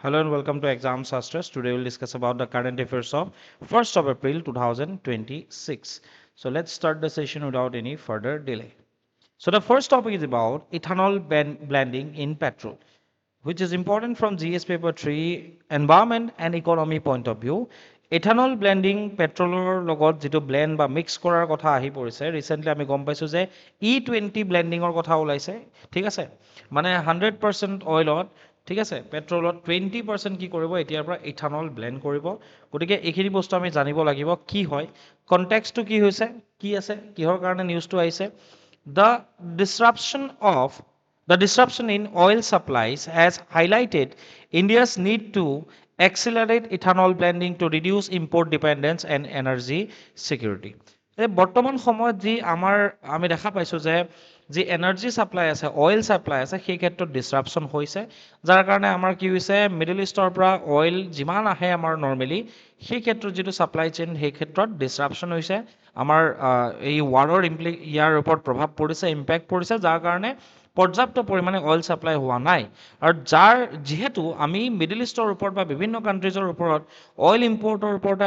Hello and welcome to Exam Sastras. Today we'll discuss about the current affairs of 1st of April 2026. So let's start the session without any further delay. So the first topic is about ethanol blending in petrol, which is important from GS paper 3 environment and economy point of view. Ethanol blending পেট্ৰলৰ লগত যেটো blend বা mix কৰাৰ কথা আহি পৰিছে recently আমি গম পাইছো যে E20 ব্লেন্ডিংৰ কথা ওলাইছে ঠিক আছে মানে 100% অইলত ঠিক আছে পেট্ৰলত 20% কি কৰিব এতিয়াৰ পৰা ইথানল ব্লেন্ড কৰিব গতিকে এইখিনি বস্তু আমি জানিব লাগিব কি হয় কনটেক্সটটো কি হৈছে কি আছে কিহৰ কাৰণে নিউজটো আহিছে the disruption of the disruption in oil supplies has highlighted India's need to accelerate ethanol blending to reduce import dependence and energy security. বৰ্তমান সময়ত যি আমি দেখা পাইছো যে যি এনাৰ্জি সাপ্লাই আছে অইল সাপ্লাই আছে সেই ক্ষেত্ৰত ডিসৰাপশন হৈছে যাৰ কাৰণে আমাৰ কি হৈছে মিডল ইষ্টৰ পৰা অইল যিমান আহে আমাৰ নৰমালি সেই ক্ষেত্ৰত যেটো সাপ্লাই চেইন সেই ক্ষেত্ৰত ডিসৰাপশন হৈছে আমাৰ এই ওয়াৰৰ ইয়াৰ ওপৰত প্ৰভাৱ পৰিছে ইম্প্যাক্ট পৰিছে যাৰ কাৰণে পৰ্যাপ্ত পৰিমাণে অইল সাপ্লাই হোৱা নাই আৰু যাৰ যেহেতু আমি মিডল ইষ্টৰ ওপৰত বা বিভিন্ন কান্ট্ৰিজৰ ওপৰত অইল ইম্পৰ্টৰ ওপৰত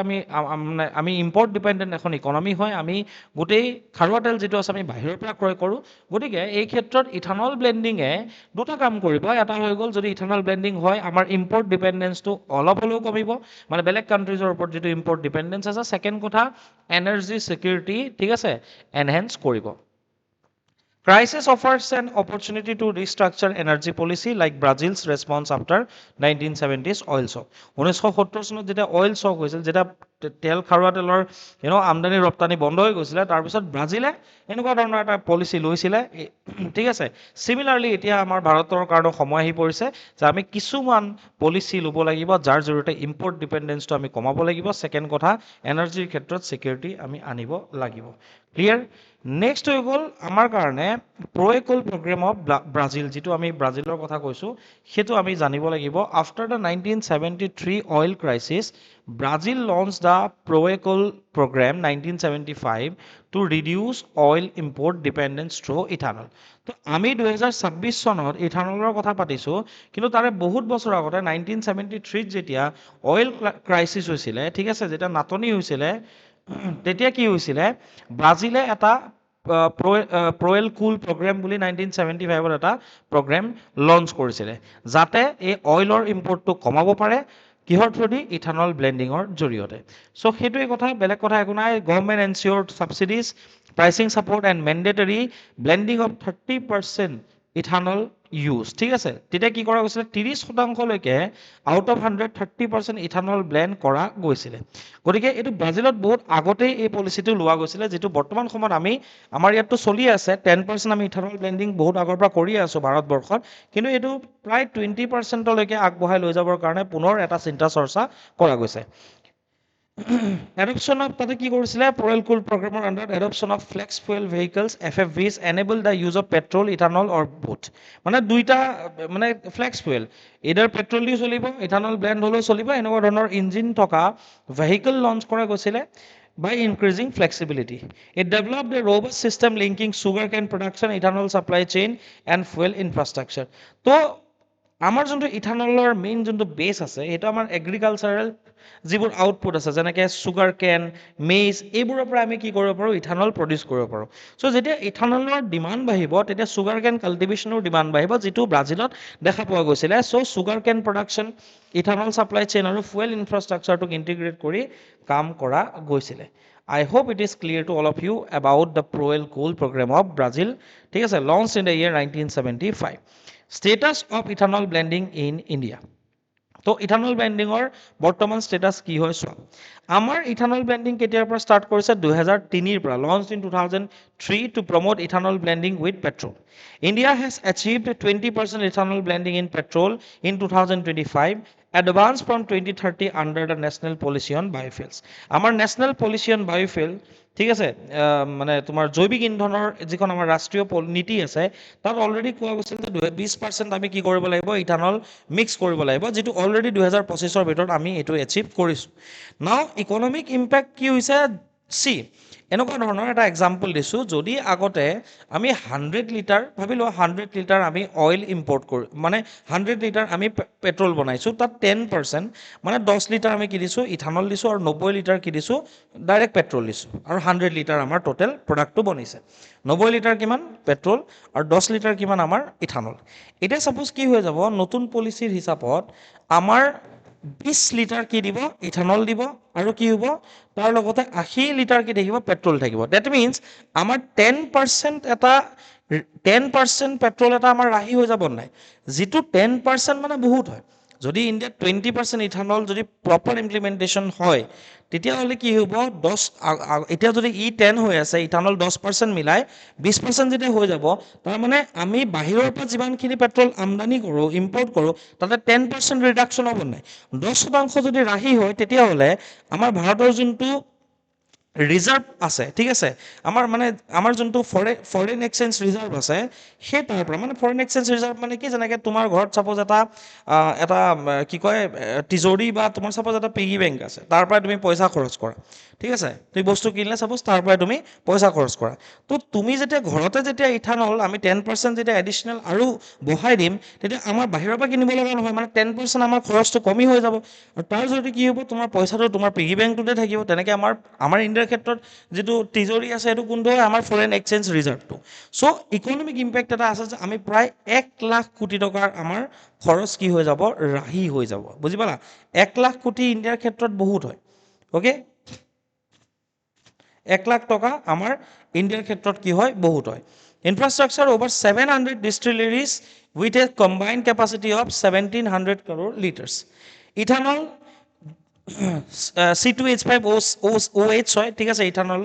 আমি ইম্পৰ্ট ডিপেন্ডেন্ট এখন ইকনমি হয় আমি গোটেই খাৰুৱা তেল যেটো আছে আমি বাহিৰৰ পৰা ক্ৰয় কৰো গতিকে এই ক্ষেত্ৰত ইথানল ব্লেন্ডিংয়ে দুটা কাম কৰিব এটা হৈ গ'ল যদি ইথানল ব্লেন্ডিং হয় আমাৰ ইম্পৰ্ট ডিপেন্ডেন্সটো অলপ হলেও কমিব মানে বেলেগ কান্ট্ৰিজৰ ওপৰত যেটো ইম্পৰ্ট ডিপেন্ডেন্স আছে সেকেন্ড কথা এনাৰ্জি সিকিউৰিটি ঠিক আছে এনহেন্স কৰিব Crisis offers an opportunity to restructure energy policy like Brazil's response after 1970s oil shock. 1970 চনত যেতিয়া অইল শক হৈছিল যেতিয়া তেল খাৰুৱা তেলৰ আমদানি ৰপ্তানি বন্ধ হৈ গৈছিল তাৰ পিছত ব্ৰাজিলে এনেকুৱা ধৰণৰ এটা পলিচি লৈছিলে ঠিক আছে সিমিলাৰলি এতিয়া আমাৰ ভাৰতৰ কাৰণে সময় আহি পৰিছে যে আমি কিছুমান পলিচি ল'ব লাগিব যাৰ জৰিয়তে ইম্পৰ্ট ডিপেন্ডেন্সটো আমি কমাব লাগিব সেকেন্ড কথা এনাৰ্জিৰ ক্ষেত্ৰত সিকিউৰিটি আমি আনিব লাগিব ক্লিয়াৰ নেক্সট হৈ গ'ল আমাৰ কাৰণে প্ৰয়েকল প্ৰগ্ৰাম অফ ব্ৰাজিল যেটো আমি ব্ৰাজিলৰ কথা কৈছো হেতু আমি জানিব লাগিব after the 1973 oil crisis Brazil launch the Proalcool programme 1975 to reduce oil import dependence through ethanol তো আমি 2026 চনত ইথানলৰ কথা পাতিছো কিন্তু তাৰে বহুত বছৰ আগতে 1973 যেতিয়া অইল ক্ৰাইসিস হৈছিল ঠিক আছে যেতিয়া নাটনি হৈছিল তেতিয়া কি হৈছিল ব্ৰাজিলে এটা প্ৰয়েল কুল প্ৰগ্ৰাম বুলি 1975 ৰ এটা প্ৰগ্ৰাম লঞ্চ কৰিছিল যাতে এই অইলৰ ইম্পৰ্টটো কমাব পাৰে কিহৰ থ্ৰুদি ইথানল ব্লেন্ডিংৰ জৰিয়তে সো হেতুই কথা বেলেগ কথা একো নাই government ensured subsidies pricing support and mandatory blending of 30% ethanol use ঠিক আছে তেতিয়া কি কৰা গৈছিল 30% লৈকে আউট অফ 100 30% ইথানল ব্লেন্ড কৰা গৈছিল গতিকে এটো ব্ৰাজিলত বহুত আগতে এই পলিচিটো লোৱা গৈছিল যেটো বৰ্তমান সময়ত আমি আমাৰ ইয়াতো চলি আছে 10% আমি ইথানল ব্লেন্ডিং বহুত আগৰ পৰা কৰি আছো ভাৰতবৰ্ষত কিন্তু এটো প্ৰায় 20% লৈকে আগবঢ়াই লৈ যাবৰ কাৰণে পুনৰ এটা চিন্তা চৰ্চা কৰা গৈছে Adoption of তাতে কি কৰিছিলে Proel Cool program under adoption of flex fuel vehicles FFVs enable the use of petrol ethanol or both মানে দুইটা মানে flex fuel either petrol দি চলিব ethanol blend হলো চলিব এনেকুৱা ধৰণৰ ইঞ্জিন থকা vehicle launch কৰা গৈছিলে by increasing flexibility it developed a robust system linking sugarcane production ethanol supply chain and fuel infrastructure তো আমাৰ যোনটো ইথানলৰ মেইন যোনটো বেস আছে এটা আমাৰ এগ্ৰিকালচাৰাল যিবোৰ আউটপুট আছে যেনেকৈ সুগাৰ কেন মেইজ এইবোৰৰ পৰা আমি কি কৰিব পাৰো ইথানল প্ৰডিউস কৰিব পাৰো সো যেতিয়া ইথানলৰ ডিমান্ড বাঢ়িব তেতিয়া সুগাৰ কেন কাল্টিভেশনৰ ডিমান্ড বাঢ়িব যেটো ব্ৰাজিলত দেখা পোৱা গৈছিল সো সুগাৰ কেন প্ৰডাকশন ইথানল সাপ্লাই চেইন আৰু ফুয়েল ইনফ্ৰাষ্ট্ৰাকচাৰটোক ইন্টিগ্ৰেট কৰি কাম কৰা গৈছিল I hope it is clear to all of you about the Proel Cool program of Brazil ঠিক আছে launched in the year 1975 Status of ethanol blending in India তো ethanol ব্লেন্ডিংৰ বৰ্তমান status কি হয় সো আমাৰ ইথানল ব্লেন্ডিং কেতিয়াৰ পৰা start কৰিছে 2003 ৰ পৰা launched in 2003 to promote ethanol blending with petrol India has achieved 20% ethanol blending in petrol in 2025 advanced from 2030 under the national policy on biofuels আমাৰ national policy on biofuel ঠিক আছে মানে তোমাৰ জৈৱিক ইন্ধনৰ যিখন আমাৰ ৰাষ্ট্ৰীয় নীতি আছে তাত অলৰেডি কোৱা গৈছিল যে 20% আমি কি কৰিব লাগিব ইথানল মিক্স কৰিব লাগিব যেটো অলৰেডি 2025 ৰ ভিতৰত আমি এটো এচিভ কৰিছো নাও ইকোনমিক ইম্প্যাক্ট কি হৈছে সি এনেকুৱা ধৰণৰ এটা এক্সাম্পল দিছোঁ যদি আগতে আমি 100 লিটাৰ ভাবি লোৱা 100 লিটাৰ আমি অইল ইম্পৰ্ট কৰোঁ মানে 100 লিটাৰ আমি পেট্ৰল বনাইছোঁ তাত 10% মানে 10 লিটাৰ আমি কি দিছোঁ ইথানল দিছোঁ আৰু 90 লিটাৰ কি দিছোঁ ডাইৰেক্ট পেট্ৰল দিছোঁ আৰু 100 লিটাৰ আমাৰ টোটেল প্ৰডাক্টটো বনিছে 90 লিটাৰ কিমান পেট্ৰল আৰু 10 লিটাৰ কিমান আমাৰ ইথানল এতিয়া ছাপোজ কি হৈ যাব নতুন পলিচিৰ হিচাপত আমাৰ 20 লিটাৰ কি দিব ইথানল দিব আৰু কি হ'ব তাৰ লগতে 80 লিটাৰ কি থাকিব পেট্ৰল থাকিব ডেট মিনছ আমাৰ 10% এটা 10% পেট্ৰল এটা আমাৰ ৰাহি হৈ যাব নাই যিটো 10% মানে বহুত হয় যদি ইণ্ডিয়াত 20% ইথানল যদি প্ৰপাৰ ইমপ্লিমেণ্টেশ্যন হয় তেতিয়াহ'লে কি হ'ব 10 এতিয়া যদি 10 হৈ আছে ইথানল 10% মিলাই 20% যেতিয়া হৈ যাব তাৰমানে আমি বাহিৰৰ পৰা যিমানখিনি পেট্ৰল আমদানি কৰোঁ ইম্পৰ্ট কৰোঁ তাতে 10% ৰিডাকশ্যন হ'ব নাই 10% যদি ৰাহি হয় তেতিয়াহ'লে আমাৰ ভাৰতৰ যোনটো ৰিজাৰ্ভ আছে ঠিক আছে আমাৰ যোনটো ফৰেন এক্সচেঞ্জ ৰিজাৰ্ভ আছে সেই তাৰ পৰা মানে ফৰেন এক্সচেঞ্জ ৰিজাৰ্ভ মানে কি যেনেকৈ তোমাৰ ঘৰত ছাপোজ এটা কি কয় তিজোৰি বা তোমাৰ ছাপোজ এটা পিগি বেংক আছে তাৰ পৰাই তুমি পইচা খৰচ কৰা ঠিক আছে তুমি বস্তু কিনিলে ছাপোজ তাৰ পৰাই তুমি পইচা খৰচ কৰা তো তুমি যেতিয়া ঘৰতে যেতিয়া ইথানল আমি 10% যেতিয়া এডিশ্যনেল আৰু বঢ়াই দিম তেতিয়া আমাৰ বাহিৰৰ পৰা কিনিব লগা নহয় মানে 10% আমাৰ খৰচটো কমি হৈ যাব আৰু তাৰ যদি কি হ'ব তোমাৰ পইচাটো তোমাৰ পিগি বেংকটোতে থাকিব তেনেকৈ আমাৰ ইণ্ডিয়াৰ ক্ষেত্ৰত যিটো তিজোৰি আছে সেইটো কোনটো হয় আমাৰ ফৰেন এক্সচেঞ্জ ৰিজাৰ্ভটো চ' ইকনমিক ইম্পেক্ট এটা আছে যে আমি প্ৰায় 1 লাখ কোটি টকাৰ আমাৰ খৰচ কি হৈ যাব ৰাহি হৈ যাব বুজি পালা 1 লাখ কোটি ইণ্ডিয়াৰ ক্ষেত্ৰত বহুত হয় অ'কে 1 লাখ টকা আমাৰ ইণ্ডিয়াৰ ক্ষেত্ৰত কি হয় বহুত হয় infrastructure over 700 ডিষ্টিলাৰীজ with a combined capacity of 1700 crore liters ethanol C2H5OH হয় ঠিক আছে ethanol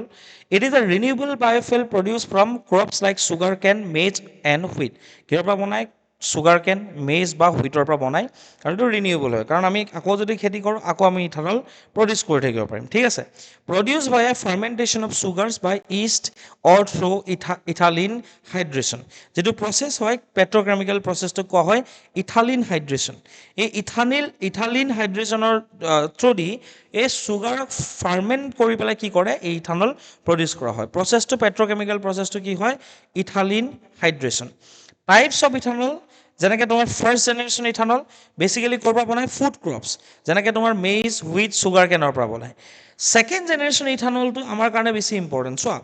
it is a renewable biofuel produced from crops like sugarcane maize and wheat কিহৰ পৰা বনায় সুগাৰ কেন মেজ বা হুইটৰ পৰা বনায় আৰু এইটো ৰিনিউৱেবল হয় কাৰণ আমি আকৌ যদি খেতি কৰোঁ আকৌ আমি ইথানল প্ৰডিউচ কৰি থাকিব পাৰিম ঠিক আছে produce by a fermentation of sugars by yeast or through ethylene hydration যিটো প্ৰচেছ হয় পেট্ৰকেমিকেল প্ৰচেছটো কোৱা হয় ইথালিন হাইড্ৰেশ্যন এই ইথালিন হাইড্ৰেশ্যনৰ থ্ৰুদি এই চুগাৰক ফাৰ্মেণ্ট কৰি পেলাই কি কৰে এই ইথানল প্ৰডিউচ কৰা হয় প্ৰচেছটো পেট্ৰকেমিকেল প্ৰচেছটো কি হয় ইথালিন হাইড্ৰেশ্যন টাইপছ অফ ইথানল যেনেকৈ তোমাৰ ফাৰ্ষ্ট জেনেৰেশ্যন ইথানল বেচিকেলি ক'ৰ পৰা বনায় ফুড ক্ৰপছ যেনেকৈ তোমাৰ মেইজ হুইট চুগাৰ কেনৰ পৰা বনায় ছেকেণ্ড জেনেৰেশ্যন ইথানলটো আমাৰ কাৰণে বেছি ইম্পৰ্টেণ্ট চোৱা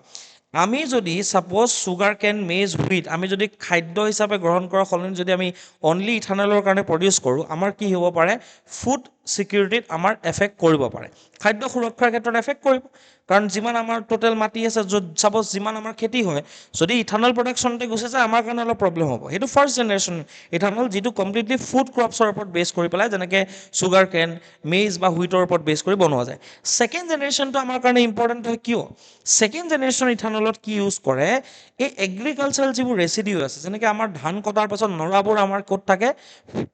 আমি যদি ছাপ'জ চুগাৰ কেন মেইজ হুইট আমি যদি খাদ্য হিচাপে গ্ৰহণ কৰাৰ সলনি যদি আমি অনলি ইথানলৰ কাৰণে প্ৰডিউচ কৰোঁ আমাৰ কি হ'ব পাৰে ফুড ছিকিউৰিটিত আমাৰ এফেক্ট কৰিব পাৰে খাদ্য সুৰক্ষাৰ ক্ষেত্ৰত এফেক্ট কৰিব কাৰণ যিমান আমাৰ টোটেল মাটি আছে য'ত ছাপ'জ যিমান আমাৰ খেতি হয় যদি ইথানল প্ৰডাকশ্যনতে গুচি যায় আমাৰ কাৰণে অলপ প্ৰব্লেম হ'ব সেইটো ফাৰ্ষ্ট জেনেৰেশ্যন ইথানল যিটো কমপ্লিটলি ফুড ক্ৰপছৰ ওপৰত বেছ কৰি পেলাই যেনেকৈ চুগাৰ কেন মেইজ বা হুইটৰ ওপৰত বেছ কৰি বনোৱা যায় ছেকেণ্ড জেনেৰেশ্যনটো আমাৰ কাৰণে ইম্পৰ্টেণ্ট হয় কিয় ছেকেণ্ড জেনেৰেশ্যন ইথানলত কি ইউজ কৰে এই এগ্ৰিকালচাৰেল যিবোৰ ৰেচিডিউ আছে যেনেকৈ আমাৰ ধান কটাৰ পাছত নৰাবোৰ আমাৰ ক'ত থাকে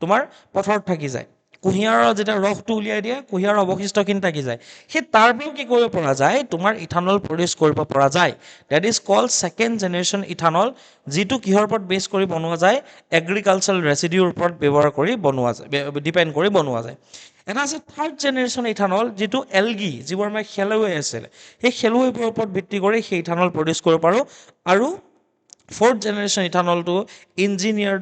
তোমাৰ পথাৰত থাকি যায় কুঁহিয়াৰৰ যেতিয়া ৰসটো উলিয়াই দিয়ে কুঁহিয়াৰৰ অৱশিষ্টখিনি থাকি যায় সেই তাৰ পৰাও কি কৰিব পৰা যায় তোমাৰ ইথানল প্ৰডিউচ কৰিব পৰা যায় that is called second generation ethanol যিটো কিহৰ ওপৰত বেছ কৰি বনোৱা যায় এগ্ৰিকালচাৰেল ৰেচিডিউৰ ওপৰত ব্যৱহাৰ কৰি বনোৱা যায় ডিপেণ্ড কৰি বনোৱা যায় এটা আছে থাৰ্ড জেনেৰেশ্যন ইথানল যিটো এলগি যিবোৰ আমাৰ খেলুৱৈ আছিলে সেই খেলুৱৈবোৰৰ ওপৰত ভিত্তি কৰি সেই ইথানল প্ৰডিউচ কৰিব পাৰোঁ আৰু ফ'ৰ্থ জেনেৰেশ্যন ইথানলটো ইঞ্জিনিয়াৰ্ড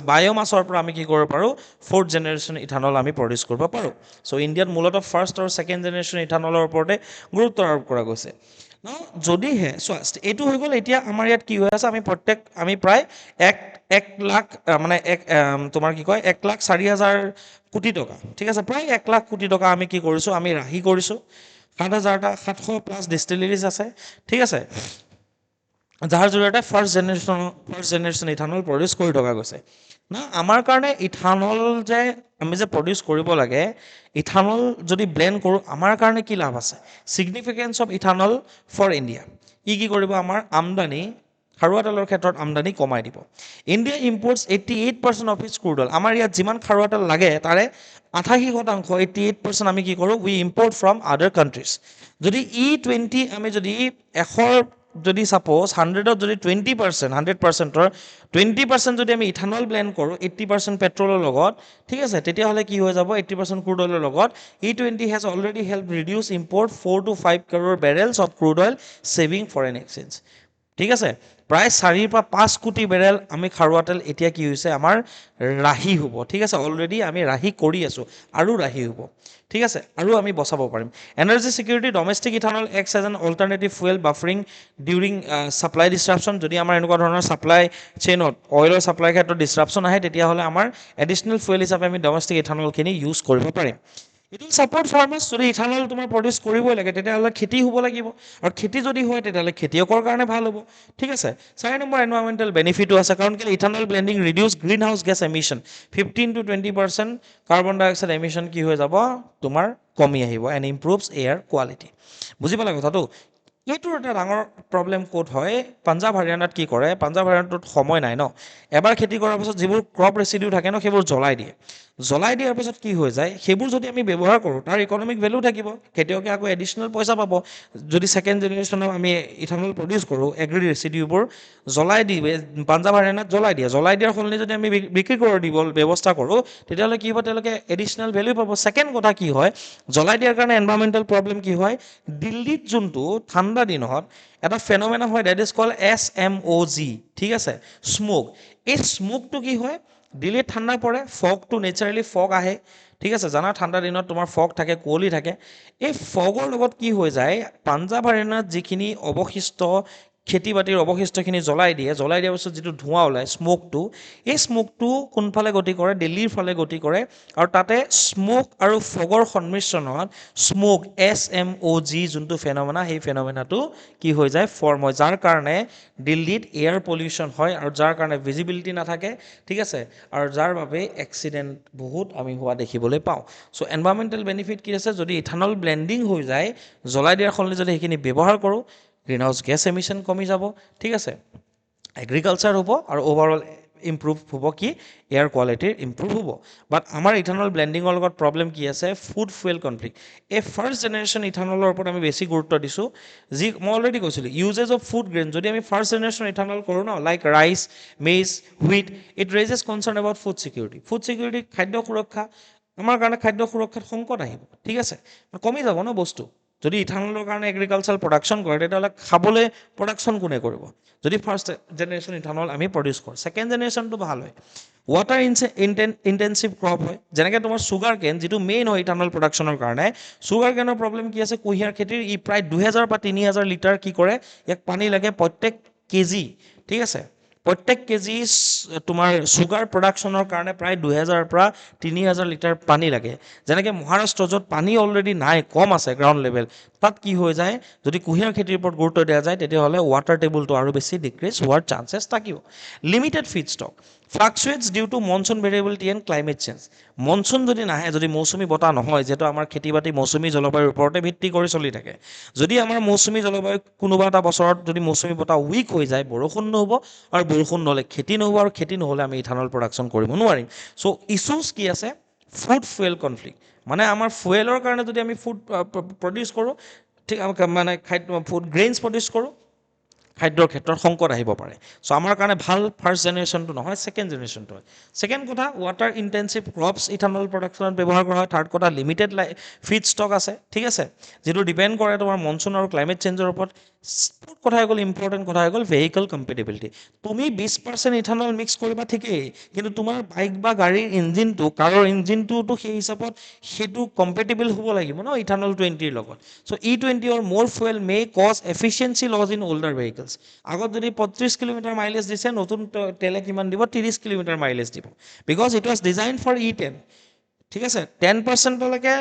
বায়'মাছৰ পৰা আমি কি কৰিব পাৰোঁ ফ'ৰ্থ জেনেৰেশ্যন ইথানল আমি প্ৰডিউচ কৰিব পাৰোঁ চ' ইণ্ডিয়াত মূলতঃ ফাৰ্ষ্ট আৰু ছেকেণ্ড জেনেৰেশ্যন ইথানলৰ ওপৰতে গুৰুত্ব আৰোপ কৰা গৈছে যদিহে চোৱা এইটো হৈ গ'ল এতিয়া আমাৰ ইয়াত কি হৈ আছে আমি প্ৰায় এক লাখ মানে তোমাৰ কি কয় 1,04,000 কোটি টকা ঠিক আছে প্ৰায় 1 লাখ কোটি টকা আমি কি কৰিছোঁ আমি ৰাহি কৰিছোঁ 7,700+ ডিষ্টিলাৰীজ আছে ঠিক আছে যাৰ জৰিয়তে ফাৰ্ষ্ট জেনেৰেশ্যন ইথানল প্ৰডিউচ কৰি থকা গৈছে না আমাৰ কাৰণে ইথানল যে আমি যে প্ৰডিউচ কৰিব লাগে ইথানল যদি ব্লেণ্ড কৰোঁ আমাৰ কাৰণে কি লাভ আছে significance of ethanol for India কি কৰিব আমাৰ আমদানি খাৰুৱা তেলৰ ক্ষেত্ৰত আমদানি কমাই দিব India imports 88% of its crude oil আমাৰ ইয়াত যিমান খাৰুৱা তেল লাগে তাৰে 88% 88% আমি কি কৰোঁ উই ইম্পৰ্ট ফ্ৰম আদাৰ কাণ্ট্ৰিজ যদি E20 আমি যদি 100 যদি সাপোজ 100ত যদি 20% 100%ৰ 20% যদি আমি ইথানল ব্লেন্ড কৰোঁ 80% পেট্ৰলৰ লগত ঠিক আছে তেতিয়াহ'লে কি হৈ যাব 80% ক্ৰুড অইলৰ লগত E20 has already helped reduce import 4 to 5 crore barrels of crude oil saving foreign exchange ঠিক আছে প্ৰায় 4 পৰা 5 কোটি বেৰেল আমি খাৰুৱা তেল এতিয়া কি হৈছে আমাৰ ৰাহি হ'ব ঠিক আছে অলৰেডি আমি ৰাহি কৰি আছো আৰু ৰাহি হ'ব ঠিক আছে আৰু আমি বচাব পাৰিম energy security domestic ethanol acts as an alternative fuel buffering during supply disruption যদি আমাৰ এনেকুৱা ধৰণৰ সাপ্লাই চেইনত অইলৰ সাপ্লাই ক্ষেত্ৰত ডিসৰাপশন আহে তেতিয়াহ'লে আমাৰ এডিশনেল ফুয়েল হিচাপে আমি ডমেষ্টিক ইথানলখিনি ইউজ কৰিব পাৰিম ইট উইল সাপোৰ্ট ফাৰ্মাৰ্স যদি ইথানল তোমাৰ প্ৰডিউস কৰবই লাগে তেতিয়াহ'লে খেতি হ'ব লাগিব আৰু খেতি যদি হয় তেতিয়াহ'লে খেতিয়কৰ কাৰণে ভাল হ'ব ঠিক আছে 4 নম্বৰ এনভাইৰনমেন্টাল বেনিফিটো আছে কাৰণ কি ethanol blending reduce greenhouse gas emission 15 to 20% carbon dioxide emission কি হৈ যাব তোমাৰ কমি আহিব এণ্ড ইম্প্ৰুভছ এয়াৰ কোৱালিটি বুজি পালা কথাটো এইটোৰ এটা ডাঙৰ প্ৰব্লেম ক'ত হয় পাঞ্জাৱ হাৰিয়ানাত কি কৰে পাঞ্জাৱ হাৰিয়ানাত সময় নাই ন এবাৰ খেতি কৰাৰ পাছত যিবোৰ ক্ৰপ ৰেচিডিউ থাকে ন সেইবোৰ জ্বলাই দিয়ে জ্বলাই দিয়াৰ পাছত কি হৈ যায় সেইবোৰ যদি আমি ব্যৱহাৰ কৰোঁ তাৰ ইকনমিক ভেলু থাকিব খেতিয়কে আকৌ এডিশ্যনেল পইচা পাব যদি ছেকেণ্ড জেনেৰেশ্যনত আমি ইথানল প্ৰডিউচ কৰোঁ এগ্ৰি ৰেচিডিউবোৰ জ্বলাই দি পাঞ্জাৱ হাৰিয়ানাত জ্বলাই দিয়াৰ সলনি যদি আমি বিক্ৰী কৰি দিব ব্যৱস্থা কৰোঁ তেতিয়াহ'লে কি হ'ব তেওঁলোকে এডিশ্যনেল ভেলু পাব ছেকেণ্ড কথা কি হয় জ্বলাই দিয়াৰ কাৰণে এনভাইৰনমেণ্টেল প্ৰব্লেম কি হয় দিল্লীত যোনটো ঠাণ্ডা দিনত এটা ফেনমেনা হয় ডেট ইজ কল SMOG ঠিক আছে স্মোক এই স্মোকটো কি হয় দিল্লীত ঠাণ্ডা পৰে ফগটো নেচাৰেলি ফগ আহে ঠিক আছে জানা ঠাণ্ডা দিনত তোমাৰ ফগ থাকে কুঁৱলী থাকে এই ফগৰ লগত কি হৈ যায় পাঞ্জাৱ হাৰিয়ানাত যিখিনি অৱশিষ্ট খেতি বাতিৰ অৱশিষ্টখিনি জ্বলাই দিয়াৰ পিছত যিটো ধোঁৱা ওলায় স্মোকটো এই স্মোকটো কোনফালে গতি কৰে দিল্লীৰ ফালে গতি কৰে আৰু তাতে স্মোক আৰু ফগৰ সংমিশ্ৰণত স্মোক SMOG যোনটো ফেনমেনা সেই ফেনমেনাটো কি হৈ যায় ফৰ্ম হয় যাৰ কাৰণে দিল্লীত এয়াৰ পলিউশ্যন হয় আৰু যাৰ কাৰণে ভিজিবিলিটি নাথাকে ঠিক আছে আৰু যাৰ বাবে এক্সিডেণ্ট বহুত আমি হোৱা দেখিবলৈ পাওঁ চ' এনভাইৰনমেণ্টেল বেনিফিট কি আছে যদি ইথানল ব্লেন্ডিং হৈ যায় জ্বলাই দিয়াৰ সলনি যদি সেইখিনি ব্যৱহাৰ কৰোঁ গ্ৰীণ হাউচ গেছ এমিশ্যন কমি যাব ঠিক আছে এগ্ৰিকালচাৰ হ'ব আৰু অভাৰঅল ইম্প্ৰুভ হ'ব কি এয়াৰ কোৱালিটিৰ ইম্প্ৰুভ হ'ব বাট আমাৰ ইথানল ব্লেন্ডিঙৰ লগত প্ৰব্লেম কি আছে ফুড ফুয়েল কনফ্লিক্ট এই ফাৰ্ষ্ট জেনেৰেশ্যন ইথানলৰ ওপৰত আমি বেছি গুৰুত্ব দিছোঁ যি মই অলৰেডি কৈছিলোঁ ইউজেজ অফ ফুড গ্ৰেইন যদি আমি ফাৰ্ষ্ট জেনেৰেশ্যন ইথানল কৰোঁ ন like rice maize wheat it raises concern about food security খাদ্য সুৰক্ষা আমাৰ কাৰণে খাদ্য সুৰক্ষাত সংকট আহিব ঠিক আছে কমি যাব ন বস্তু যদি ইথানলৰ কাৰণে এগ্ৰিকালচাৰ প্ৰডাকশ্যন কৰে তেতিয়াহ'লে খাবলৈ প্ৰডাকশ্যন কোনে কৰিব যদি ফাৰ্ষ্ট জেনেৰেশ্যন ইথানল আমি প্ৰডিউচ কৰোঁ ছেকেণ্ড জেনেৰেশ্যনটো ভাল হয় ৱাটাৰ ইনটেনচিভ ক্ৰপ হয় যেনেকৈ তোমাৰ চুগাৰ কেন যিটো মেইন হয় ইথানল প্ৰডাকশ্যনৰ কাৰণে চুগাৰ কেনৰ প্ৰব্লেম কি আছে কুঁহিয়াৰ খেতিৰ ই প্ৰায় 2000 বা 3000 লিটাৰ কি কৰে ইয়াক পানী লাগে প্ৰত্যেক কেজি ঠিক আছে প্ৰত্যেক কেজি তোমাৰ চুগাৰ প্ৰডাকশ্যনৰ কাৰণে প্ৰায় 2000 পৰা 3000 লিটাৰ পানী লাগে যেনেকৈ মহাৰাষ্ট্ৰ য'ত পানী অলৰেডি নাই কম আছে গ্ৰাউণ্ড লেভেল তাত কি হৈ যায় যদি কুঁহিয়াৰ খেতিৰ ওপৰত গুৰুত্ব দিয়া যায় তেতিয়াহ'লে ৱাটাৰ টেবুলটো আৰু বেছি ডিক্ৰিজ হোৱাৰ চান্সেছ থাকিব limited feedstock fluctuates due to monsoon variability and climate change monsoon যদি নাহে যদি মৌচুমী বতাহ নহয় যিহেতু আমাৰ খেতি বাতি মৌচুমী জলবায়ুৰ ওপৰতে ভিত্তি কৰি চলি থাকে যদি আমাৰ মৌচুমী জলবায়ু কোনোবা এটা বছৰত যদি মৌচুমী বতাহ উইক হৈ যায় বৰষুণ নহ'ব আৰু বৰষুণ নহ'লে খেতি নহ'ব আৰু খেতি নহ'লে আমি ইথানল প্ৰডাকশ্যন কৰিব নোৱাৰিম চ' ইছ্যুজ কি আছে ফুড ফুয়েল কনফ্লিক্ট মানে আমাৰ ফুয়েলৰ কাৰণে যদি আমি ফুড প্ৰডিউচ কৰোঁ ঠিক মানে ফুড গ্ৰেইনছ প্ৰডিউচ কৰোঁ খাদ্যৰ ক্ষেত্ৰত সংকট আহিব পাৰে চ' আমাৰ কাৰণে ভাল ফাৰ্ষ্ট জেনেৰেশ্যনটো নহয় ছেকেণ্ড জেনেৰেশ্যনটো হয় ছেকেণ্ড কথা ৱাটাৰ ইনটেনচিভ ক্ৰপছ ইথানল প্ৰডাকশ্যনত ব্যৱহাৰ কৰা হয় থাৰ্ড কথা লিমিটেড ফিড ষ্টক আছে ঠিক আছে যিটো ডিপেণ্ড কৰে তোমাৰ মনচুন আৰু ক্লাইমেট চেঞ্জৰ ওপৰত কথা হৈ গ'ল ইম্পৰ্টেণ্ট কথা হৈ গ'ল ভেহিকল কম্পেটিবিলিটি তুমি 20% ইথানল মিক্স কৰিবা ঠিকেই কিন্তু তোমাৰ বাইক বা গাড়ীৰ ইঞ্জিনটো কাৰৰ ইঞ্জিনটোতো সেই হিচাপত সেইটো কম্পেটিবল হ'ব লাগিব ন ইথানল 20ৰ লগত চ' E20 or more fuel may cause efficiency loss in older vehicles আগত যদি 35 কিলোমিটাৰ মাইলেজ দিছে নতুন তেলে কিমান দিব 30 কিলোমিটাৰ মাইলেজ দিব because it was design for E10 ঠিক আছে 10%লৈকে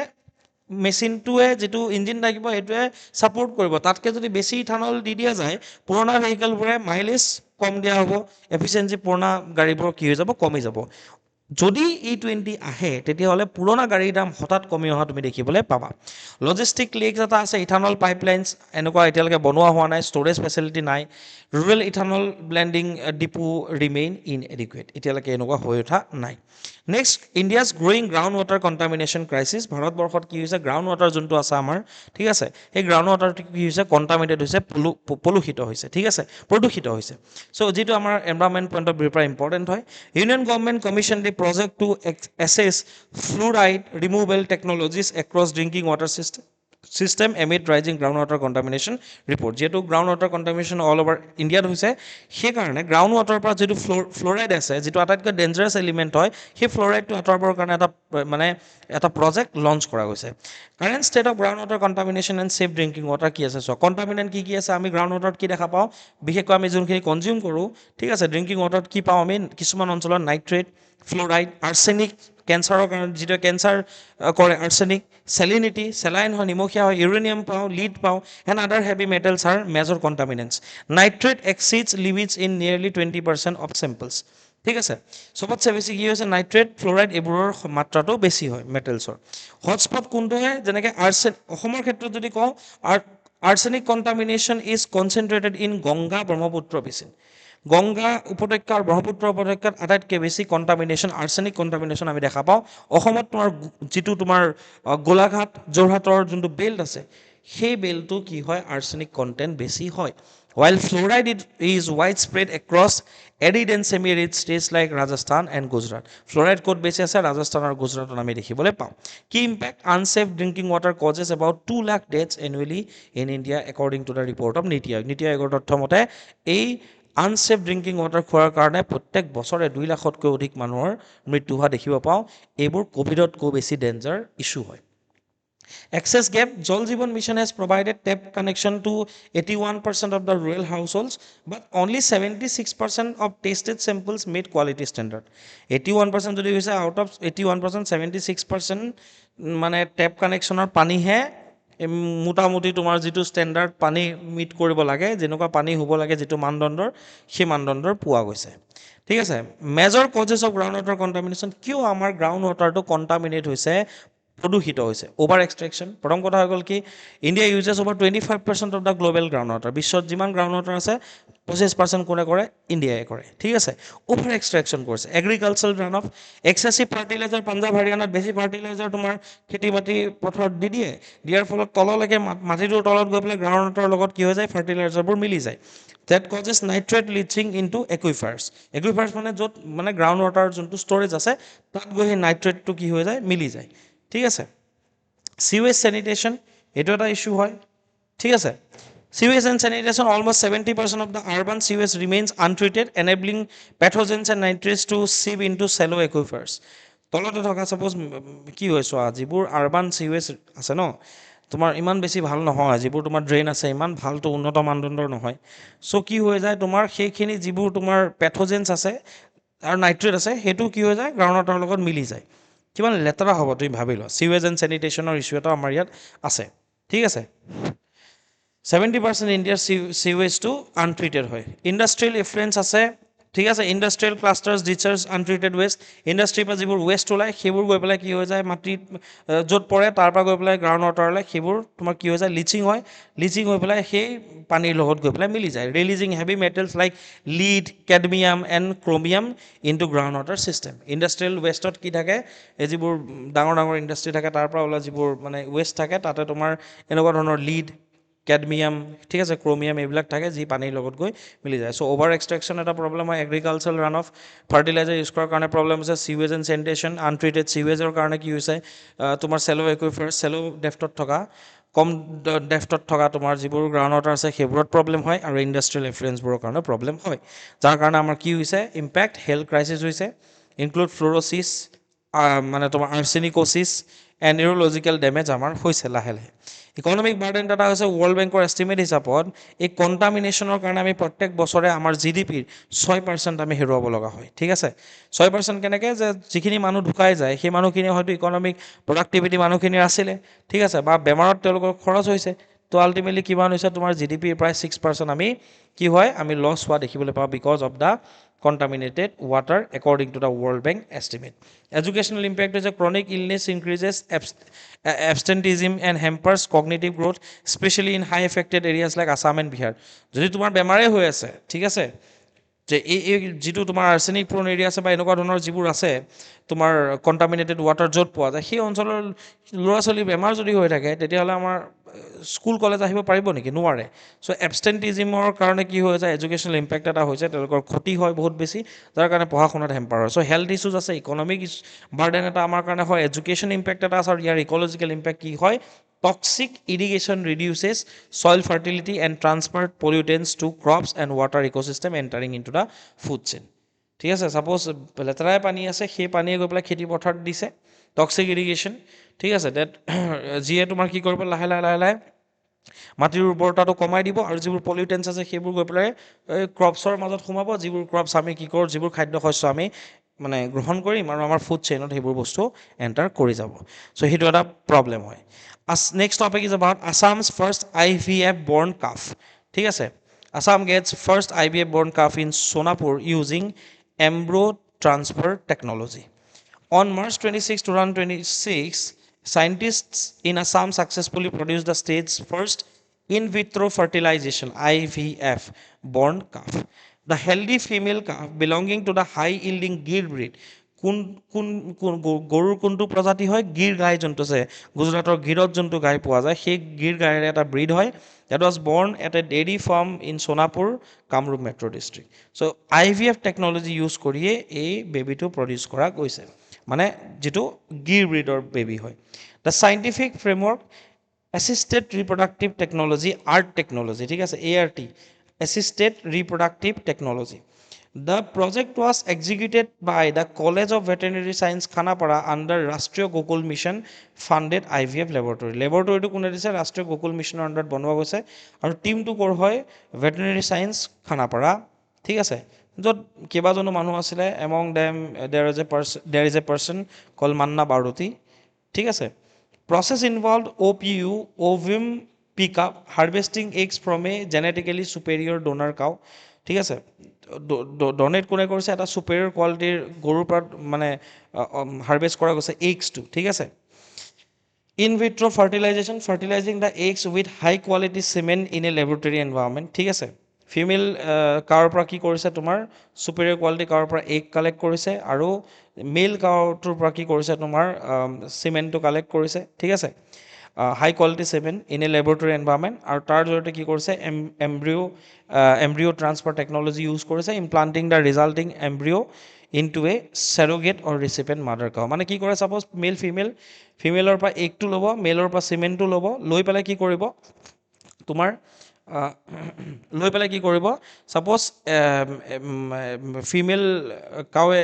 মেচিনটোৱে যিটো ইঞ্জিন থাকিব সেইটোৱে ছাপোৰ্ট কৰিব তাতকৈ যদি বেছি ইথানল দি দিয়া যায় পুৰণা ভেহিকেলবোৰে মাইলেজ কম দিয়া হ'ব এফিচিয়েঞ্চি পুৰণা গাড়ীবোৰৰ কি হৈ যাব কমি যাব যদি E20 আহে তেতিয়াহ'লে পুৰণা গাড়ীৰ দাম হঠাৎ কমি অহা তুমি দেখিবলৈ পাবা লজিষ্টিক লেকছ এটা আছে ইথানল পাইপলাইনছ এনেকুৱা এতিয়ালৈকে বনোৱা হোৱা নাই ষ্ট'ৰেজ ফেচিলিটি নাই rural ethanol blending depot remain inadequate এতিয়ালৈকে এনেকুৱা হৈ উঠা নাই next India's growing ground water contamination crisis ভাৰতবৰ্ষত কি হৈছে গ্ৰাউণ্ড ৱাটাৰ যোনটো আছে আমাৰ ঠিক আছে সেই গ্ৰাউণ্ড ৱাটাৰটো কি হৈছে কণ্টামিনেটেড হৈছে পলুষিত হৈছে ঠিক আছে প্ৰদূষিত হৈছে চ' যিটো আমাৰ এনভাইৰনমেণ্ট পইণ্ট অফ ভিউৰ পৰা ইম্পৰ্টেণ্ট হয় union government commission the project to assess fluoride removal technologies across drinking water system amid rising groundwater contamination report যেহেতু groundwater contamination all over ইণ্ডিয়াত হৈছে সেইকাৰণে গ্ৰাউণ্ড ৱাটাৰৰ পৰা যিটো ফ্ল'ৰাইড আছে যিটো আটাইতকৈ ডেঞ্জাৰাছ এলিমেণ্ট হয় সেই ফ্ল'ৰাইডটো আঁতৰাবৰ কাৰণে এটা প্ৰজেক্ট লঞ্চ কৰা গৈছে current state of ground water contamination and safe drinking water কি আছে চোৱা কণ্টামিনেণ্ট কি আছে আমি গ্ৰাউণ্ড ৱাটাৰত কি দেখা পাওঁ বিশেষকৈ আমি যোনখিনি কনজিউম কৰোঁ ঠিক আছে ড্ৰিংকিং ৱাটাৰত কি পাওঁ আমি কিছুমান অঞ্চলত নাইট্ৰেট ফ্ল'ৰাইড আৰ্ছেনিক কেঞ্চাৰৰ কাৰণে যিটো কেঞ্চাৰ কৰে আৰ্ছেনিক চেলিনিটি চেলাইন হয় নিমখীয়া হয় ইউৰেনিয়াম পাওঁ লিড পাওঁ and other heavy metals are major contaminants nitrate exceeds limits in nearly 20% of samples ঠিক আছে চবতছে বেছি কি হৈছে নাইট্ৰেট ফ্ল'ৰাইড এইবোৰৰ মাত্ৰাটো বেছি হয় মেটেলছৰ হটস্পট কোনটো হয় যেনেকৈ অসমৰ ক্ষেত্ৰত যদি কওঁ arsenic contamination is concentrated in Ganga Brahmaputra basin Ganga উপত্যকা আৰু ব্ৰহ্মপুত্ৰ উপত্যকাত আটাইতকৈ বেছি কণ্টামিনেশ্যন আৰ্ছেনিক কণ্টামিনেশ্যন আমি দেখা পাওঁ অসমত তোমাৰ যিটো তোমাৰ গোলাঘাট যোৰহাটৰ যোনটো বেল্ট আছে সেই বেল্টটো কি হয় আৰ্ছেনিক কণ্টেণ্ট বেছি হয় while fluoride is widespread across arid and semi-arid states like Rajasthan and Gujarat. Fluoride code বেছি আছে ৰাজস্থান আৰু গুজৰাটত আমি দেখিবলৈ পাওঁ কি impact unsafe drinking water causes about 2 lakh deaths annually in India according to the report of NITI আয়োগৰ তথ্য মতে এই আনচেফ ড্ৰিংকিং ৱাটাৰ খোৱাৰ কাৰণে প্ৰত্যেক বছৰে 2 লাখতকৈ অধিক মানুহৰ মৃত্যু হোৱা দেখিব পাওঁ এইবোৰ ক'ভিডতকৈ বেছি ডেঞ্জাৰ ইছ্যু হয় Access gap, Jal Jeevan Mission has provided tap connection to 81% of the rural households, but only 76% of tasted samples meet quality standard. 81% যদি হৈছে out of 81%, 76% মানে tap connection or পানী হে মোটামুটি তোমাৰ যিটো ষ্টেণ্ডাৰ্ড পানী মিট কৰিব লাগে যেনেকুৱা পানী হ'ব লাগে যিটো মানদণ্ডৰ সেই মানদণ্ডৰ পোৱা গৈছে ঠিক আছে major causes of ground water contamination কিয় আমাৰ গ্ৰাউণ্ড ৱাটাৰটো কণ্টামিনেট হৈছে প্ৰদূষিত হৈছে অভাৰ এক্সট্ৰেকশ্যন প্ৰথম কথা হৈ গ'ল কি India uses over 25% of the global ground water বিশ্বত যিমান গ্ৰাউণ্ড ৱাটাৰ আছে 25% কোনে কৰে ইণ্ডিয়াই কৰে ঠিক আছে অভাৰ এক্সট্ৰেকশ্যন কৰিছে agricultural run off excessive fertiliser Punjab হাৰিয়ানাত বেছি ফাৰ্টিলাইজাৰ তোমাৰ খেতি বাতি পথাৰত দি দিয়ে দিয়াৰ ফলত তললৈকে মাটিটোৰ তলত গৈ পেলাই গ্ৰাউণ্ড ৱাটাৰৰ লগত কি হৈ যায় ফাৰ্টিলাইজাৰবোৰ মিলি যায় that causes nitrate leaching into aquifers মানে য'ত মানে গ্ৰাউণ্ড ৱাটাৰ যোনটো ষ্ট'ৰেজ আছে তাত গৈ সেই নাইট্ৰেটটো কি হৈ যায় মিলি যায় ঠিক আছে সিৱেজ চেনিটেশ্যন এইটো এটা ইছ্যু হয় ঠিক আছে sewage and sanitation almost 70% of the urban sewage remains untreated enabling pathogens and nitrates to seep into shallow aquifers তলতে থকা সাপোজ কি হয় চোৱা যিবোৰ আৰবান সিৱেজ আছে ন তোমাৰ ইমান বেছি ভাল নহয় যিবোৰ তোমাৰ ড্ৰেইন আছে ইমান ভালটো উন্নত মানদণ্ডৰ নহয় চ' কি হৈ যায় তোমাৰ সেইখিনি যিবোৰ তোমাৰ পেথোজেন্স আছে আৰু নাইট্ৰেট আছে সেইটো কি হৈ যায় গ্ৰাউণ্ড ৱাটাৰৰ লগত মিলি যায় কিমান লেতেৰা হ'ব তুমি ভাবি লোৱা সিৱেজ এণ্ড চেনিটেশ্যনৰ ইছ্যু এটা আমাৰ ইয়াত আছে ঠিক আছে 70% ইণ্ডিয়াৰ সিৱেজটো আনট্ৰিটেড হয় ইণ্ডাষ্ট্ৰিয়েল ইফ্লুৱেঞ্চ আছে ঠিক আছে ইণ্ডাষ্ট্ৰিয়েল ক্লাষ্টাৰ্ছ ডিচাৰ্জ আনট্ৰিটেড ৱেষ্ট ইণ্ডাষ্ট্ৰিৰ পৰা যিবোৰ ৱেষ্ট ওলায় সেইবোৰ গৈ পেলাই কি হৈ যায় মাটিত য'ত পৰে তাৰ পৰা গৈ পেলাই গ্ৰাউণ্ড ৱাটাৰলৈ সেইবোৰ তোমাৰ কি হৈ যায় লিচিং হয় লিচিং হৈ পেলাই সেই পানীৰ লগত গৈ পেলাই মিলি যায় releasing heavy metals like lead cadmium and chromium into ground water system industrial ৱেষ্টত কি থাকে এই যিবোৰ ডাঙৰ ডাঙৰ ইণ্ডাষ্ট্ৰি থাকে তাৰ পৰা ওলোৱা যিবোৰ মানে ৱেষ্ট থাকে তাতে তোমাৰ এনেকুৱা ধৰণৰ লিড কেডমিয়াম ঠিক আছে ক্ৰমিয়াম এইবিলাক থাকে যি পানীৰ লগত গৈ মিলি যায় চ' অভাৰ এক্সট্ৰেকশ্যন এটা প্ৰব্লেম হয় agricultural run off fertiliser use কৰাৰ কাৰণে প্ৰব্লেম হৈছে সিৱেজ এণ্ড চেনিটেশ্যন আনট্ৰিটেড সিৱেজৰ কাৰণে কি হৈছে তোমাৰ চেলো একুইফাৰ চেলো ডেফ্টত থকা কম ডেফ্টত থকা তোমাৰ যিবোৰ গ্ৰাউণ্ড ৱাটাৰ আছে সেইবোৰত প্ৰব্লেম হয় আৰু ইণ্ডাষ্ট্ৰিয়েল এফ্লুৱেঞ্চবোৰৰ কাৰণে প্ৰব্লেম হয় যাৰ কাৰণে আমাৰ কি হৈছে ইম্পেক্ট হেল্থ ক্ৰাইচিছ হৈছে ইনক্লুড ফ্ল'ৰ'চিছ মানে তোমাৰ আৰ্চেনিক'চিছ এণ্ড নিউৰলজিকেল ডেমেজ আমাৰ হৈছে লাহে লাহে ইকনমিক বাৰ্ডেন এটা হৈছে ৱৰ্ল্ড বেংকৰ এষ্টিমেট হিচাপত এই কণ্টামিনেশ্যনৰ কাৰণে আমি প্ৰত্যেক বছৰে আমাৰ GDPৰ 6% আমি হেৰুৱাব লগা হয় ঠিক আছে 6% কেনেকৈ যে যিখিনি মানুহ ঢুকাই যায় সেই মানুহখিনি হয়তো ইকনমিক প্ৰডাক্টিভিটি মানুহখিনিৰ আছিলে ঠিক আছে বা বেমাৰত তেওঁলোকৰ খৰচ হৈছে তো আল্টিমেটলি কিমান হৈছে তোমাৰ GDPৰ প্ৰায় 6% আমি কি হয় আমি লছ হোৱা দেখিবলৈ পাওঁ because of the contaminated water according to the World Bank estimate. Educational impact is a chronic illness increases absenteeism and hampers cognitive growth, especially in high affected areas like Assam and Bihar. যদি তোমাৰ বেমাৰে হৈ আছে ঠিক আছে যে এই যিটো তোমাৰ আৰ্ছেনিক প্ৰন এৰিয়া আছে বা এনেকুৱা ধৰণৰ যিবোৰ আছে তোমাৰ কণ্টামিনেটেড ৱাটাৰ য'ত পোৱা যায় সেই অঞ্চলৰ ল'ৰা ছোৱালী বেমাৰ যদি হৈ থাকে তেতিয়াহ'লে আমাৰ স্কুল কলেজ আহিব পাৰিব নেকি? নোৱাৰে। চ' এবষ্টেণ্টিজিমৰ কাৰণে কি হৈ যায়, এডুকেশ্যনেল ইম্পেক্ট এটা হৈছে, তেওঁলোকৰ ক্ষতি হয় বহুত বেছি, যাৰ কাৰণে পঢ়া শুনাত হেম্পাৰ হয়। চ' হেল্থ ইছ্যুজ আছে, ইকনমিক বাৰ্ডেন এটা আমাৰ কাৰণে হয়, এডুকেশ্যন ইম্পেক্ট এটা আছে, আৰু ইয়াৰ ইকলজিকেল ইম্পেক্ট কি হয়, toxic irrigation reduces soil fertility and transfer pollutants to crops and water ecosystem entering into the food chain. ঠিক আছে, ছাপ'জ লেতেৰাই পানী আছে, সেই পানীয়ে গৈ পেলাই খেতি পথাৰত দিছে, টক্সিক ইৰিগেশ্যন, ঠিক আছে, ডেট যিয়ে তোমাৰ কি কৰিব লাহে লাহে লাহে লাহে মাটিৰ উৰ্বৰতাটো কমাই দিব, আৰু যিবোৰ পলিউটেন্স আছে সেইবোৰ গৈ পেলাই ক্ৰপছৰ মাজত সোমাব, যিবোৰ ক্ৰপছ আমি কি কৰোঁ, যিবোৰ খাদ্য শস্য আমি মানে গ্ৰহণ কৰিম, আৰু আমাৰ ফুড চেইনত সেইবোৰ বস্তু এণ্টাৰ কৰি যাব। চ' সেইটো এটা প্ৰব্লেম হয়। Next topic is about Assam's first IVF born calf. ঠিক আছে, Assam gets first IVF born calf in Sonapur using embryo transfer technology. On March 26, 2026, scientists in Assam successfully produced the state's first in vitro fertilization IVF born calf. The healthy female calf belonging to the high yielding Gir breed. কোন কোন কোন গৰুৰ কোনটো প্ৰজাতি হয়? গিৰ গাই যোনটো আছে, গুজৰাটৰ গিৰত যোনটো গাই পোৱা যায়, সেই গিৰ গাইৰে এটা ব্ৰীড হয়। That was born at a dairy farm in Sonapur, Kamrup Metro District. So IVF technology use কৰিয়ে এই বেবিটো প্ৰডিউচ কৰা গৈছে, মানে যিটো গিৰ ব্ৰীডৰ বেবি হয়। The scientific framework assisted reproductive technology, ART technology, ঠিক আছে, ART, assisted reproductive technology. The project was executed by the College of Veterinary Science, Khanapara, under Rashtriya Gokul Mission funded IVF laboratory. Laboratory কোনে দিছে? ৰাষ্ট্ৰীয় গকুল মিছনৰ আণ্ডাৰত বনোৱা গৈছে, আৰু টিমটো ক'ৰ হয়? ভেটেৰিনেৰী চায়েন্স, খানাপাৰা, ঠিক আছে, য'ত কেইবাজনো মানুহ আছিলে। Among them there is a person call Manna Baruti, ঠিক আছে। Process involved OPU, ovum pickup, harvesting eggs from a genetically superior donor cow, ঠিক আছে। ডনেট কোনে কৰিছে? এটা superior কোৱালিটিৰ গৰুৰ পৰা মানে হাৰ্ভেষ্ট কৰা গৈছে এগছটো, ঠিক আছে। In vitro fertilization, fertilizing the eggs with high quality semen in a laboratory environment, ঠিক আছে। ফিমেল কাউৰ পৰা কি কৰিছে? তোমাৰ superior quality কাউৰ পৰা এগ কালেক্ট কৰিছে, আৰু মেল কাউটোৰ পৰা কি কৰিছে? তোমাৰ চিমেণ্টটো কালেক্ট কৰিছে, ঠিক আছে, high quality semen in a laboratory environment, আৰু তাৰ জৰিয়তে কি কৰিছে? এমব্ৰিঅ' ট্ৰান্সফাৰ টেকনলজি ইউজ কৰিছে, implanting the resulting embryo' into a surrogate or recipient mother cow. মানে কি কৰে? ছাপ'জ ফিমেলৰ পৰা এগটো ল'ব, মেলৰ পৰা চিমেণ্টটো ল'ব, লৈ পেলাই কি কৰিব? তোমাৰ লৈ পেলাই কি কৰিব? ছাপ'জ ফিমেল কাৱে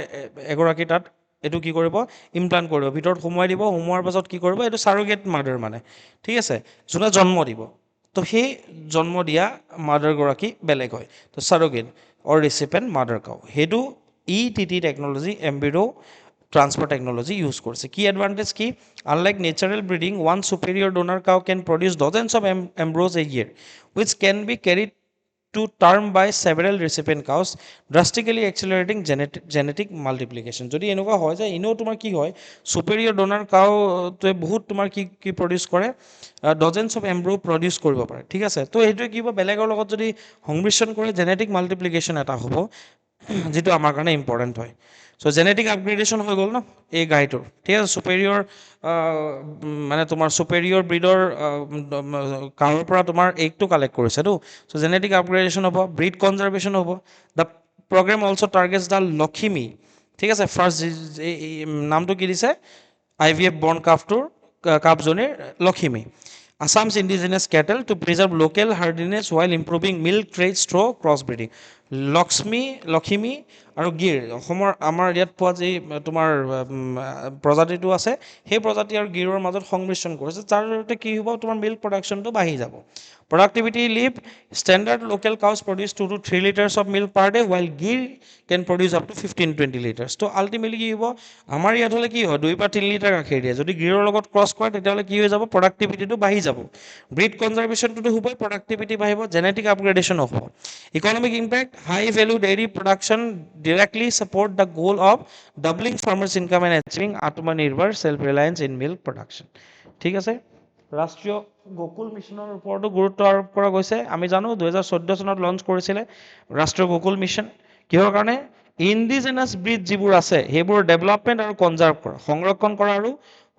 এগৰাকী তাত এইটো কি কৰিব? ইমপ্লাণ্ট কৰিব, ভিতৰত সোমোৱাই দিব। সোমোৱাৰ পাছত কি কৰিব? এইটো চাৰগেট মাদাৰ মানে, ঠিক আছে, যোনে জন্ম দিব। তো সেই জন্ম দিয়া মাদাৰগৰাকী বেলেগ হয়, তো surrogate or recipient mother cow. সেইটো ETT technology, embryo' transfer technology use কৰিছে। কি এডভান্টেজ কি? Unlike natural breeding, one superior donor cow can produce dozens of embryos a year, which can be carried to term by several recipient cows, drastically accelerating genetic multiplication. যদি এনেকুৱা হয় যে এনেও তোমাৰ কি হয়, superior donor cowটোৱে বহুত তোমাৰ কি প্ৰডিউচ কৰে? ডজেন্স অফ এমব্ৰিঅ' প্ৰডিউচ কৰিব পাৰে, ঠিক আছে। তো এইটোৱে কি হ'ব? বেলেগৰ লগত যদি সংমিশ্ৰণ কৰে, জেনেটিক মাল্টিপ্লিকেশ্যন এটা হ'ব, যিটো আমাৰ কাৰণে ইম্পৰ্টেণ্ট হয়। চ' জেনেটিক আপগ্ৰেডেশ্যন হৈ গ'ল ন এই গাইটোৰ, ঠিক আছে। superior মানে তোমাৰ superior ব্ৰীডৰ কাউৰ পৰা তোমাৰ এগটো কালেক্ট কৰিছেতো, চ' জেনেটিক আপগ্ৰেডেশ্যন হ'ব, ব্ৰীড কনজাৰ্ভেশ্যন হ'ব। দ্য প্ৰগ্ৰেম অলছ' টাৰ্গেটছ দ্য লখিমী, ঠিক আছে, ফাৰ্ষ্ট নামটো কি দিছে? IVF বৰ্ণ কাফজনীৰ লখিমী। Assam's indigenous cattle to preserve local hardiness while improving milk trade through crossbreeding. লখিমী আৰু গিৰ, অসমৰ আমাৰ ইয়াত পোৱা যি তোমাৰ প্ৰজাতিটো আছে, সেই প্ৰজাতি আৰু গিৰৰ মাজত সংমিশ্ৰণ কৰিছে, যাৰ জৰিয়তে কি হ'ব? তোমাৰ মিল্ক প্ৰডাকশ্যনটো বাঢ়ি যাব। Productivity leap, standard local cows produce 2 to 3 liters of milk per day, while ghee can produce up to 15-20 liters. তো আল্টিমেটলি কি হ'ব? আমাৰ ইয়াত হ'লে কি হয়? 2 পৰা 3 লিটাৰ গাখীৰ দিয়ে। যদি গিৰৰ লগত ক্ৰছ কৰে, তেতিয়াহ'লে কি হৈ যাব? প্ৰডাক্টিভিটিটো বাঢ়ি যাব। ব্ৰীড কনজাৰ্ভেশ্যনটোতো হ'বই, প্ৰডাক্টিভিটি বাঢ়িব, জেনেটিক আপগ্ৰেডেশ্যনো হ'ব। Economic impact, high value dairy production directly support the goal of doubling farmers' income and achieving আত্মনিৰ্ভৰ self reliance in milk production. ঠিক আছে। ৰাষ্ট্ৰীয় গকুল মিছনৰ ওপৰতো গুৰুত্ব আৰোপ কৰা গৈছে। আমি জানো 2014 চনত লঞ্চ কৰিছিলে ৰাষ্ট্ৰীয় গকুল মিছন। কিহৰ কাৰণে ইণ্ডিজিনাছ ব্ৰিড যিবোৰ আছে সেইবোৰ ডেভেলপমেণ্ট আৰু কনজাৰ্ভ কৰা সংৰক্ষণ কৰা আৰু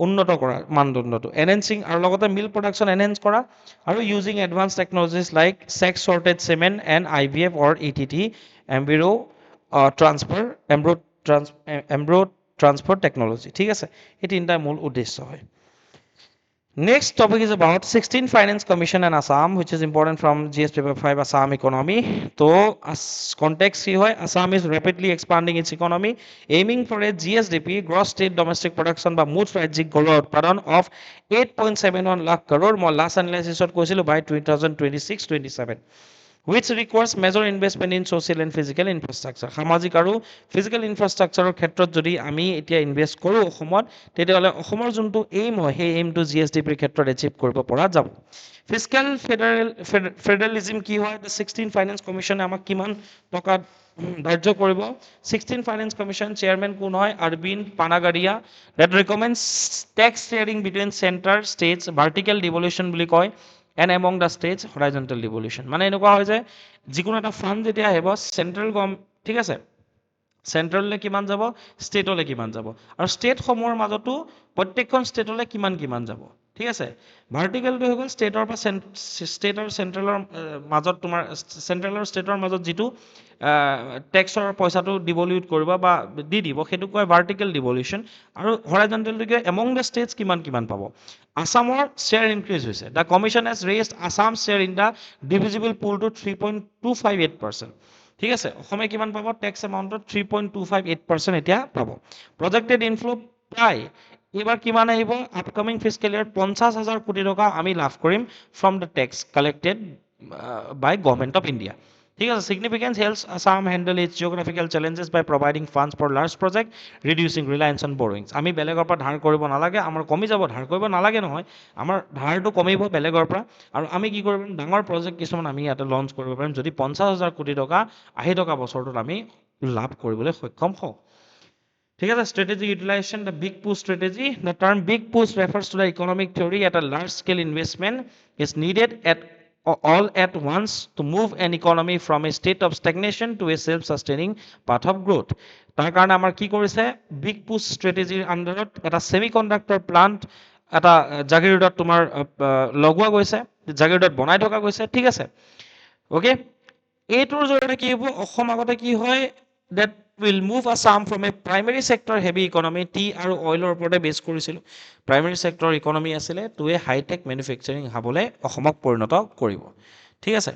উন্নত কৰা মানদণ্ডটো এনহেন্সিং আৰু লগতে মিল্ক প্ৰডাকশ্যন এনহেন্স কৰা আৰু using advance technologies like sex sorted semen and IVF or ETT embryo transfer embryo transfer technology ঠিক আছে এই তিনিটা মূল উদ্দেশ্য হয় Next topic is about 16th Finance Commission and Assam, which is important from GS paper 5 Assam economy. So, as context here, Assam is rapidly expanding its economy, aiming for a GSDP, gross state domestic production, by most Rajik Golod Padan of 8.71 lakh crore, more last analysis by 2026-27. Which requires major investment in social and physical infrastructure. সামাজিক আৰু physical infrastructure ক্ষেত্ৰত যদি আমি এতিয়া invest কৰোঁ অসমত তেতিয়াহ'লে অসমৰ যোনটো এইম হয় সেই এইমটো GSDP ক্ষেত্ৰত এচিভ কৰিব পৰা যাব ফিস্কেল ফেডাৰেলিজম কি হয় দ্য 16 ফাইনেন্স কমিশ্যনে আমাক কিমান টকা ধাৰ্য কৰিব 16 ফাইনেন্স কমিশ্যন চেয়াৰমেন কোন হয় Arvind Panagariya that recommends tax sharing between center states vertical devolution বুলি কয় and among the states horizontal devolution মানে এনেকুৱা হয় যে যিকোনো এটা ফান্ড যেতিয়া আহিব চেন্ট্ৰেল ঠিক আছে চেন্ট্ৰেললৈ কিমান যাব ষ্টেটলৈ কিমান যাব আৰু ষ্টেট সমূহৰ মাজতো প্ৰত্যেকখন ষ্টেটলৈ কিমান কিমান যাব ঠিক আছে ভাৰ্টিকেলটো হৈ গ'ল ষ্টেটৰ পৰা ষ্টেট আৰু চেন্ট্ৰেলৰ মাজত তোমাৰ চেন্ট্ৰেল আৰু ষ্টেটৰ মাজত যিটো টেক্সৰ পইচাটো ডিভলিউট কৰিব বা দি দিব সেইটো কয় ভাৰ্টিকেল ডিভলিউশ্যন আৰু হৰাইজণ্টেলটো কি এমং দ্য ষ্টেটছ কিমান কিমান পাব আসামৰ শ্বেয়াৰ ইনক্ৰিজ হৈছে the commission has raised Assam share in the divisible pool to 3.258%. ঠিক আছে অসমে কিমান পাব টেক্স এমাউণ্টত 3.258% এতিয়া পাব প্ৰজেক্টেড ইনফ্লো প্ৰায় এইবাৰ কিমান আহিব আপকামিং ফিস্কেল ইয়াৰ 50,000 কোটি টকা আমি লাভ কৰিম from the tax collected by government of India ঠিক আছে significance helps Assam handle its geographical challenges by providing funds for large project reducing reliance on borrowings আমি বেলেগৰ পৰা ধাৰ কৰিব নালাগে আমাৰ কমি যাব ধাৰ কৰিব নালাগে নহয় আমাৰ ধাৰটো কমিব বেলেগৰ পৰা আৰু আমি কি কৰিব পাৰিম ডাঙৰ প্ৰজেক্ট কিছুমান আমি ইয়াতে লঞ্চ কৰিব পাৰিম যদি 50,000 কোটি টকা আহি থকা বছৰটোত আমি লাভ কৰিবলৈ সক্ষম হওঁ ঠিক আছে strategic utilization the big push strategy the term big push refers to the economic theory at a large scale investment is needed at all at once to move an economy from a state of stagnation to a self-sustaining path of growth. তাৰ কাৰণে আমাৰ কি কৰিছে big push ষ্ট্ৰেটেজিৰ আণ্ডাৰত এটা semiconductor plant এটা জাগিৰোডত তোমাৰ লগোৱা গৈছে জাগিৰোডত বনাই থকা গৈছে ঠিক আছে ওকে এইটোৰ জৰিয়তে কি হ'ব অসম আগতে কি হয় that will move Assam from a primary sector heavy economy tea আৰু অইলৰ ওপৰতে বেছ কৰিছিল প্ৰাইমেৰী সেক্টৰ ইকনমি আছিলে টু এ হাইটেক মেনুফেকচাৰিং হাবলে অসমক পৰিণত কৰিব ঠিক আছে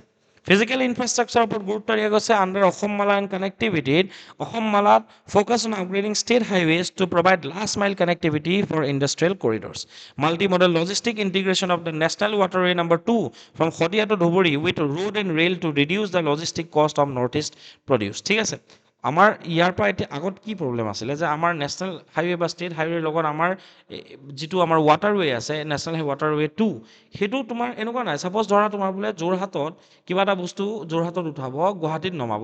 ফিজিক্যাল ইনফ্ৰাষ্ট্ৰাকচাৰৰ ওপৰত গুৰুত্ব দিয়া গৈছে আণ্ডাৰ অসম মালা এণ্ড কানেক্টিভিটিত অসম মালাত focus on upgrading state highways to provide last mile connectivity for industrial corridors multi modal logistic integration of the national waterway number 2 from Sadiya to Dhubri with road and rail to reduce the logistic cost of north east produce ঠিক আছে আমাৰ ইয়াৰ পৰা এতিয়া আগত কি problem আছিলে যে আমাৰ নেশ্যনেল হাইৱে বা ষ্টেট হাইৱেৰ লগত আমাৰ যিটো আমাৰ ৱাটাৰৱে আছে নেশ্যনেল ৱাটাৰৱে 2 সেইটো তোমাৰ এনেকুৱা নাই ছাপ'জ ধৰা তোমাৰ বোলে যোৰহাটত কিবা এটা বস্তু যোৰহাটত উঠাব গুৱাহাটীত নমাব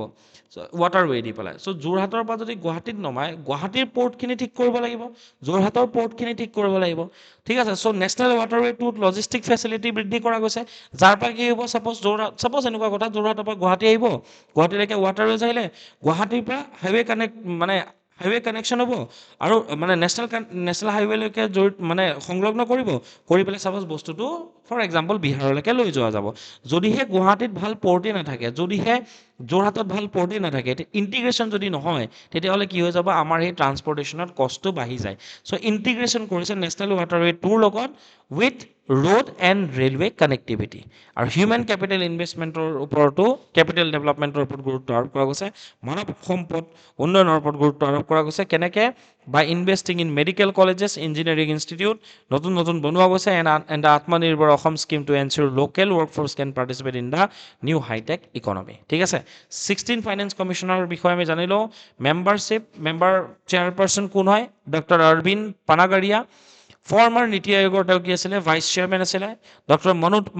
ৱাটাৰৱে দি পেলাই চ' যোৰহাটৰ পৰা যদি গুৱাহাটীত নমায় গুৱাহাটীৰ পৰ্টখিনি ঠিক কৰিব লাগিব যোৰহাটৰ পৰ্টখিনি ঠিক কৰিব লাগিব ঠিক আছে চ' নেশ্যনেল ৱাটাৰৱে 2ত লজিষ্টিক ফেচিলিটি বৃদ্ধি কৰা গৈছে যাৰ পৰা কি হ'ব ছাপ'জ এনেকুৱা কথা যোৰহাটৰ পৰা গুৱাহাটী আহিব গুৱাহাটীলৈকে ৱাটাৰৱেজ আহিলে গুৱাহাটীৰ পৰা হাইৱে কানেক্ট মানে হাইৱে কানেকশ্যন হ'ব আৰু মানে নেশ্যনেল হাইৱেলৈকে মানে সংলগ্ন কৰিব কৰি পেলাই ছাপ'জ বস্তুটো ফৰ এক্সাম্পল বিহাৰলৈকে লৈ যোৱা যাব যদিহে গুৱাহাটীত ভাল পৰ্টেই নাথাকে যদিহে যোৰহাটত ভাল পৰ্টেই নাথাকে ইণ্টিগ্ৰেশ্যন যদি নহয় তেতিয়াহ'লে কি হৈ যাব আমাৰ সেই ট্ৰান্সপৰ্টেশ্যনত কষ্টটো বাঢ়ি যায় চ' ইণ্টিগ্ৰেশ্যন কৰিছে নেশ্যনেল ৱাটাৰৱে 2ৰ লগত with road and railway connectivity আৰু হিউমেন কেপিটেল ইনভেষ্টমেণ্টৰ ওপৰতো কেপিটেল ডেভেলপমেণ্টৰ ওপৰত গুৰুত্ব আৰোপ কৰা গৈছে মানৱ সম্পদ উন্নয়নৰ ওপৰত গুৰুত্ব আৰোপ কৰা গৈছে কেনেকৈ by investing in medical colleges engineering institute নতুন নতুন বনোৱা গৈছে and the Atmanirbhar Assam scheme to ensure local workforce can participate in the new hi tech economy ঠিক আছে 16 ফাইনেন্স কমিশ্যনৰ বিষয়ে আমি জানিলোঁ মেম্বাৰ চেয়াৰপাৰ্চন কোন হয় ডক্টৰ অৰবিন্দ পানাগাৰিয়া ফৰ্মাৰ নীতি আয়োগৰ তেওঁ কি আছিলে ভাইচ চেয়াৰমেন আছিলে ডক্টৰ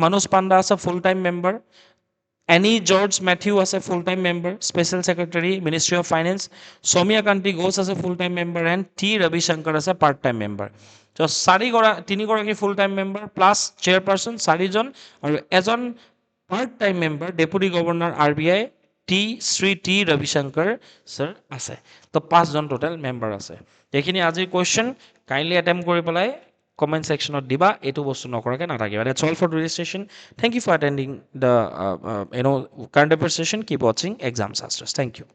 মনোজ পাণ্ডা আছে full time member Annie George Mathew আছে full time member special secretary ministry of finance Soumya Kanti Ghosh আছে full time member and T Rabishankar আছে পাৰ্ট টাইম মেম্বাৰ চ' তিনিগৰাকী full time member plus chairperson 4জন আৰু এজন part time member deputy governor RBI T Shri T Rabishankar sir আছে তো 5 জন total member আছে এইখিনি আজিৰ কোৱেশ্চন কাইন্ডলি এটেম্প কৰি পেলাই কমেন্ট সেকশনত দিবা এইটো বস্তু নকৰাকে নাথাকিবা that's all for today's session thank you for attending the current affairs session keep watching exam sastras thank you